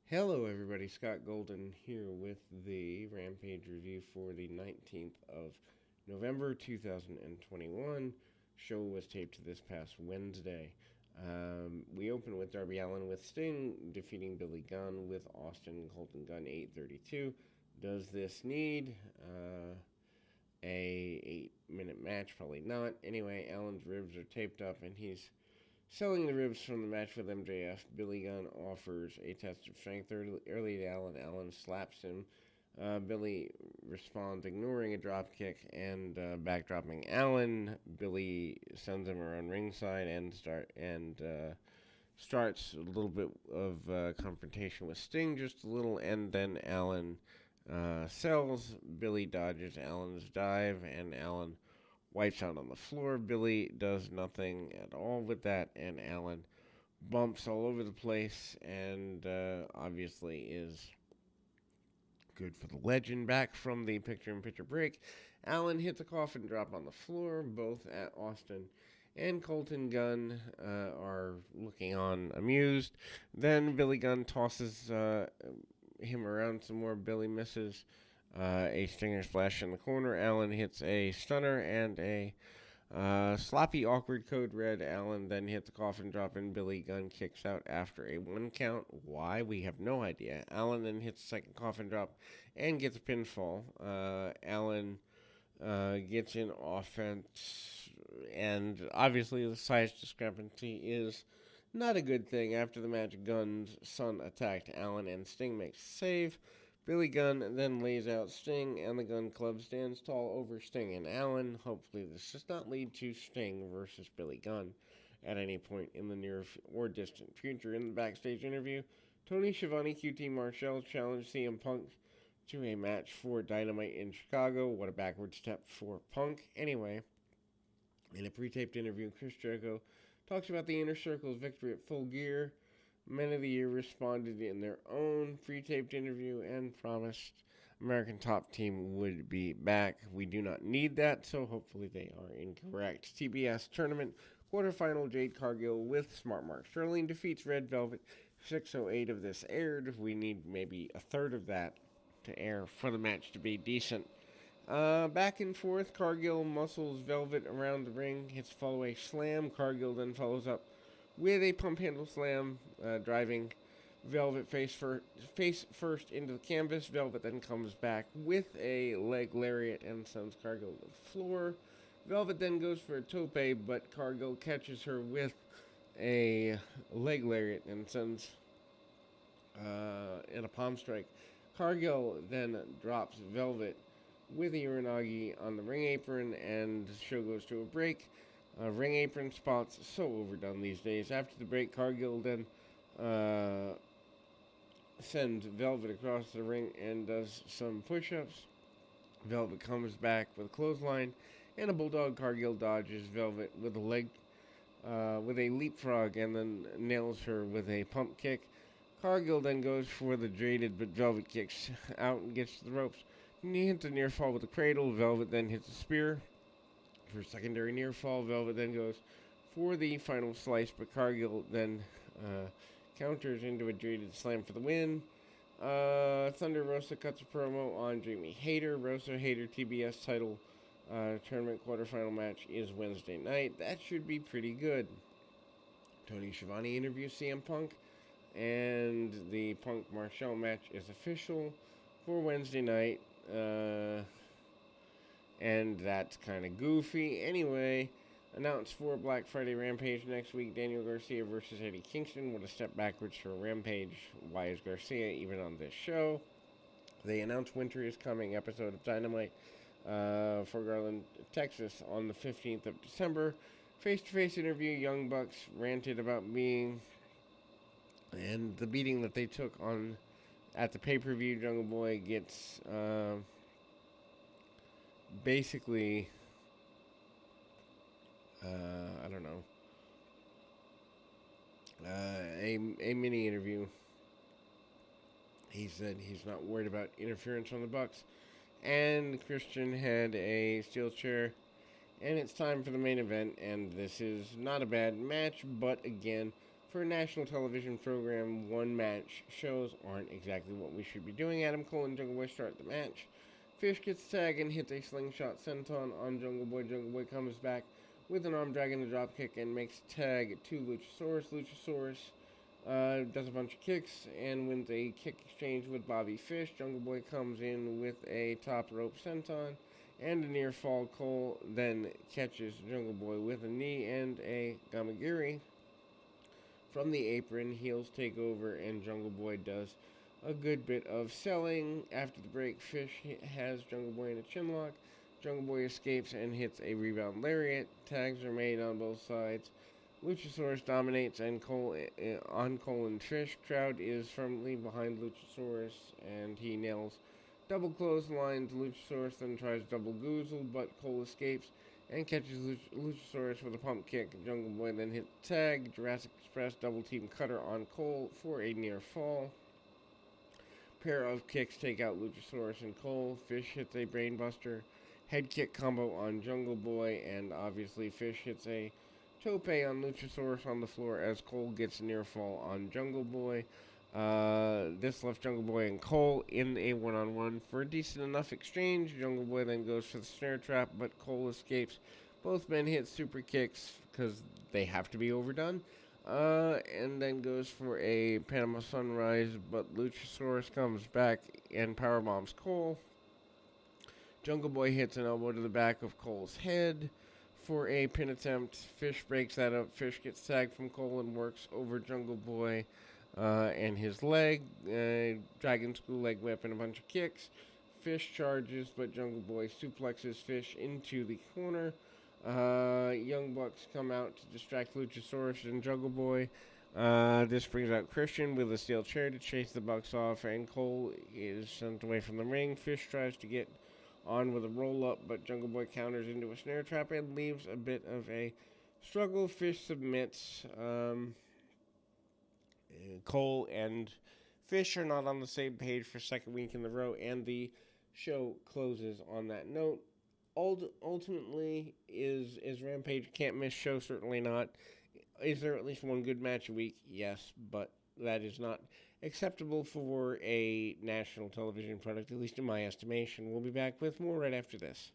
Hello, everybody. Scott Golden here with the Rampage review for the 19th of November 2021. Show was taped this past Wednesday. We open with Darby Allin with Sting defeating Billy Gunn with Austin Colton Gunn 8:32. Does this need a 8-minute match? Probably not. Anyway, Allen's ribs are taped up and he's selling the ribs from the match with MJF. Billy Gunn offers a test of strength early to Allen. Allen slaps him. Billy responds, ignoring a drop kick and backdropping Allen. Billy sends him around ringside and starts a little bit of confrontation with Sting, just a little, and then Allen sells. Billy dodges Allen's dive, and Allen wipes out on the floor. Billy does nothing at all with that, and Allen bumps all over the place, and obviously is good for the legend. Back from the picture-in-picture break, Allen hits a coffin drop on the floor. Both at Austin and Colton Gunn are looking on amused. Then Billy Gunn tosses him around some more. Billy misses a stinger splash in the corner. Allen hits a stunner and a sloppy, awkward code red. Allen then hits a coffin drop and Billy Gunn kicks out after a 1 count. Why? We have no idea. Allen then hits a second coffin drop and gets a pinfall. Allen gets in offense, and obviously the size discrepancy is not a good thing. After the match, Gunn's son attacked Allen and Sting makes a save. Billy Gunn then lays out Sting, and the Gunn Club stands tall over Sting and Allen. Hopefully this does not lead to Sting versus Billy Gunn at any point in the near or distant future. In the backstage interview, Tony Schiavone, QT Marshall challenged CM Punk to a match for Dynamite in Chicago. What a backward step for Punk. Anyway, in a pre-taped interview, Chris Jericho talks about the Inner Circle's victory at Full Gear. Men of the Year responded in their own pre-taped interview and promised American Top Team would be back. We do not need that, so hopefully they are incorrect. TBS Tournament quarterfinal, Jade Cargill with Smart Mark Sterling defeats Red Velvet. 6:08 of this aired. We need maybe a third of that to air for the match to be decent. Back and forth, Cargill muscles Velvet around the ring, hits follow-away slam. Cargill then follows up with a pump handle slam, driving Velvet face first into the canvas. Velvet then comes back with a leg lariat and sends Cargill to the floor. Velvet then goes for a tope, but Cargill catches her with a leg lariat and sends in a palm strike. Cargill then drops Velvet with a Uranagi on the ring apron, and the show goes to a break. Ring apron spots so overdone these days. After the break, Cargill then sends Velvet across the ring and does some push-ups. Velvet comes back with a clothesline and a bulldog. Cargill dodges Velvet with a leapfrog and then nails her with a pump kick. Cargill then goes for the jaded, but Velvet kicks out and gets to the ropes. He hits a near fall with a cradle. Velvet then hits a spear for a secondary near fall. Velvet then goes for the final slice, but Cargill then counters into a jaded slam for the win. Thunder Rosa cuts a promo on Jamie Hayter. Rosa Hayter TBS title tournament quarterfinal match is Wednesday night. That should be pretty good. Tony Schiavone interviews CM Punk, and the Punk Marshall match is official for Wednesday night. And that's kind of goofy. Anyway, announced for Black Friday Rampage next week. Daniel Garcia versus Eddie Kingston. What a step backwards for Rampage. Why is Garcia even on this show? They announced Winter is Coming episode of Dynamite for Garland, Texas on the 15th of December. Face-to-face interview. Young Bucks ranted about being and the beating that they took on at the pay-per-view. Jungle Boy gets basically, I don't know, a mini interview. He said he's not worried about interference from the Bucks, and Christian had a steel chair, and it's time for the main event. And this is not a bad match, but again, For a national television program, one-match shows aren't exactly what we should be doing. Adam Cole and Jungle Boy start the match. Fish gets tagged and hits a slingshot senton on Jungle Boy. Jungle Boy comes back with an arm drag and a drop kick and makes tag to Luchasaurus. Luchasaurus does a bunch of kicks and wins a kick exchange with Bobby Fish. Jungle Boy comes in with a top rope senton and a near fall. Cole then catches Jungle Boy with a knee and a gamagiri. From the apron, heels take over and Jungle Boy does a good bit of selling. After the break, Fish has Jungle Boy in a chinlock. Jungle Boy escapes and hits a rebound lariat. Tags are made on both sides. Luchasaurus dominates and Cole and Fish. Crowd is firmly behind Luchasaurus and he nails double clothesline to Luchasaurus, then tries double goozle, but Cole escapes and catches Luchasaurus with a pump kick. Jungle Boy then hits tag. Jurassic Express double team cutter on Cole for a near fall. Pair of kicks take out Luchasaurus and Cole. Fish hits a brainbuster head kick combo on Jungle Boy, and obviously Fish hits a tope on Luchasaurus on the floor as Cole gets a near fall on Jungle Boy. This left Jungle Boy and Cole in a one-on-one for a decent enough exchange. Jungle Boy then goes for the snare trap, but Cole escapes. Both men hit super kicks because they have to be overdone. And then goes for a Panama Sunrise, but Luchasaurus comes back and powerbombs Cole. Jungle Boy hits an elbow to the back of Cole's head for a pin attempt. Fish breaks that up. Fish gets tagged from Cole and works over Jungle Boy and his leg. Dragon School leg whip and a bunch of kicks. Fish charges, but Jungle Boy suplexes Fish into the corner. Young Bucks come out to distract Luchasaurus and Jungle Boy. This brings out Christian with a steel chair to chase the Bucks off, and Cole is sent away from the ring. Fish tries to get on with a roll-up, but Jungle Boy counters into a snare trap and leaves a bit of a struggle. Fish submits. Cole and Fish are not on the same page for second week in a row, and the show closes on that note. Ultimately, is Rampage a can't-miss show? Certainly not. Is there at least one good match a week? Yes, but that is not acceptable for a national television product, at least in my estimation. We'll be back with more right after this.